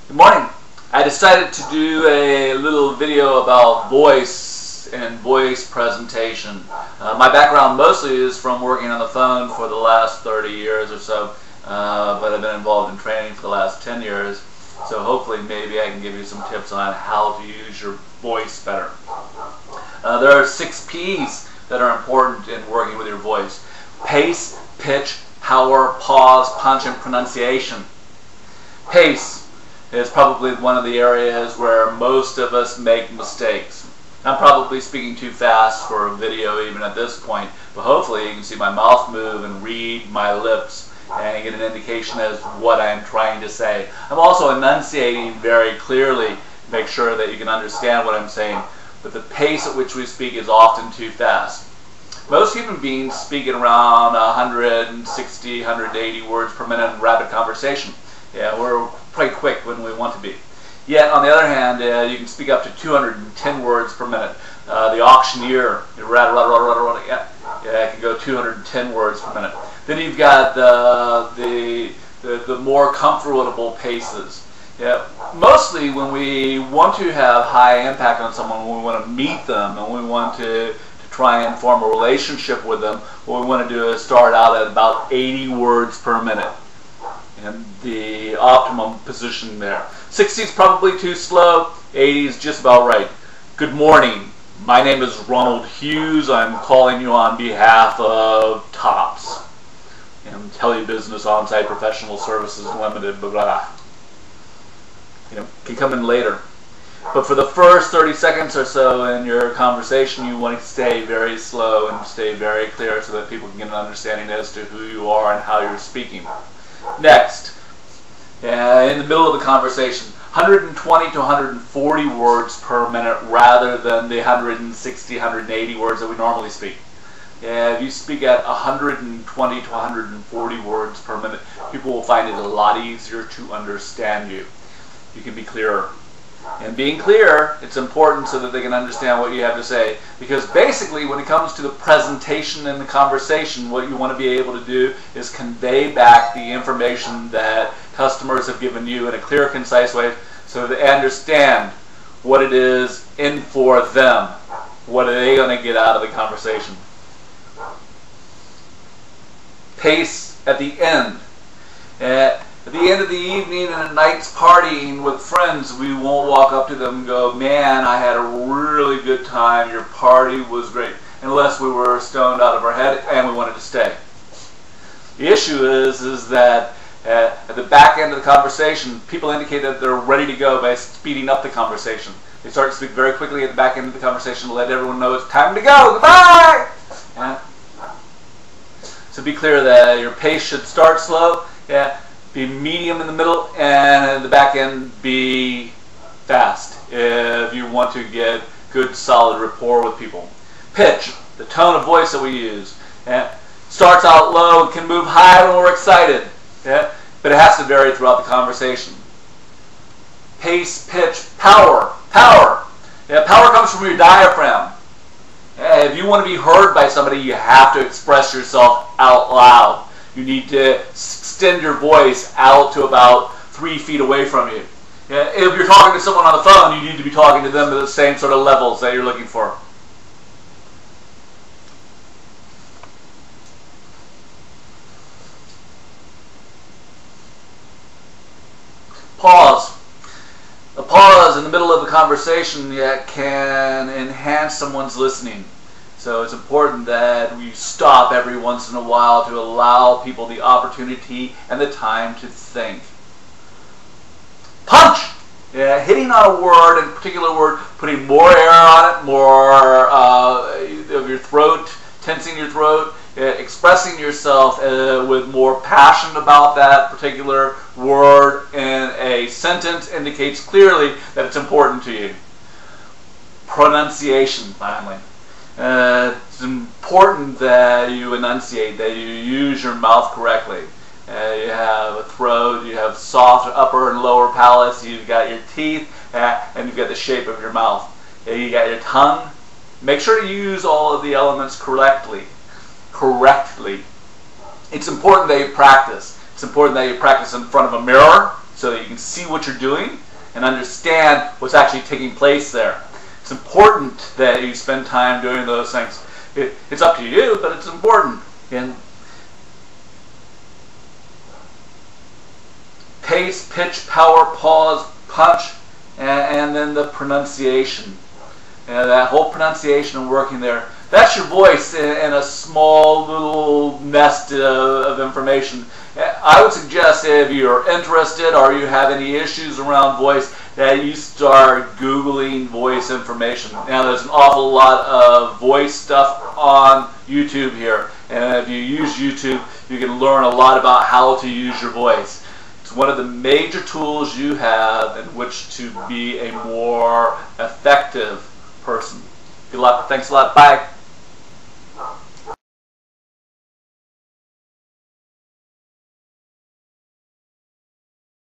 Good morning. I decided to do a little video about voice and voice presentation. My background mostly is from working on the phone for the last 30 years or so, but I've been involved in training for the last 10 years, so hopefully maybe I can give you some tips on how to use your voice better. There are 6 P's that are important in working with your voice: pace, pitch, power, pause, punch, and pronunciation. Pace is probably one of the areas where most of us make mistakes. I'm probably speaking too fast for a video even at this point, but hopefully you can see my mouth move and read my lips and get an indication as to what I'm trying to say. I'm also enunciating very clearly to make sure that you can understand what I'm saying, but the pace at which we speak is often too fast. Most human beings speak at around 160, 180 words per minute in rapid conversation. Yeah, we're quite quick when we want to be. Yet, on the other hand, you can speak up to 210 words per minute. The auctioneer, can go 210 words per minute. Then you've got the more comfortable paces. Yeah, mostly when we want to have high impact on someone, when we want to meet them and we want to try and form a relationship with them, what we want to do is start out at about 80 words per minute. And the optimum position there. 60 is probably too slow, 80 is just about right. Good morning. My name is Ronald Hughes. I'm calling you on behalf of TOPS and Telebusiness On-Site Professional Services Limited, blah, blah, blah. Can come in later. But for the first 30 seconds or so in your conversation, you want to stay very slow and stay very clear so that people can get an understanding as to who you are and how you're speaking. Next, in the middle of the conversation, 120 to 140 words per minute rather than the 160, 180 words that we normally speak. If you speak at 120 to 140 words per minute, people will find it a lot easier to understand you. You can be clearer. And being clear, it's important so that they can understand what you have to say. Because basically, when it comes to the presentation and the conversation, what you want to be able to do is convey back the information that customers have given you in a clear, concise way so that they understand what it is in for them. What are they going to get out of the conversation? Pace at the end. At the end of the evening and a night's partying with friends, we won't walk up to them and go, "Man, I had a really good time, your party was great," unless we were stoned out of our head and we wanted to stay. The issue is that at the back end of the conversation, people indicate that they're ready to go by speeding up the conversation. They start to speak very quickly at the back end of the conversation to let everyone know it's time to go. Goodbye! So be clear that your pace should start slow. Be medium in the middle, and at the back end be fast if you want to get good solid rapport with people. Pitch, the tone of voice that we use, starts out low and can move high when we're excited, but it has to vary throughout the conversation. Pace, pitch, power. Power comes from your diaphragm. If you want to be heard by somebody, you have to express yourself out loud. You need to extend your voice out to about 3 feet away from you. If you're talking to someone on the phone, you need to be talking to them at the same sort of levels that you're looking for. Pause. A pause in the middle of the conversation can enhance someone's listening. So it's important that we stop every once in a while to allow people the opportunity and the time to think. Punch! Hitting on a word, in a particular word, putting more air on it, more of your throat, tensing your throat, expressing yourself with more passion about that particular word in a sentence indicates clearly that it's important to you. Pronunciation, finally. It's important that you enunciate, that you use your mouth correctly. You have a throat, you have soft upper and lower palates, you've got your teeth, and you've got the shape of your mouth. You got your tongue. Make sure to use all of the elements correctly. It's important that you practice. It's important that you practice in front of a mirror. so that you can see what you're doing and understand what's actually taking place there. It's important that you spend time doing those things. It's up to you, but it's important. And pace, pitch, power, pause, punch, and then the pronunciation. And that whole pronunciation and working there, that's your voice in a small little nest of information. I would suggest if you're interested or you have any issues around voice, that you start Googling voice information. Now there's an awful lot of voice stuff on YouTube here, and if you use YouTube, you can learn a lot about how to use your voice. It's one of the major tools you have in which to be a more effective person. Good luck. Thanks a lot. Bye.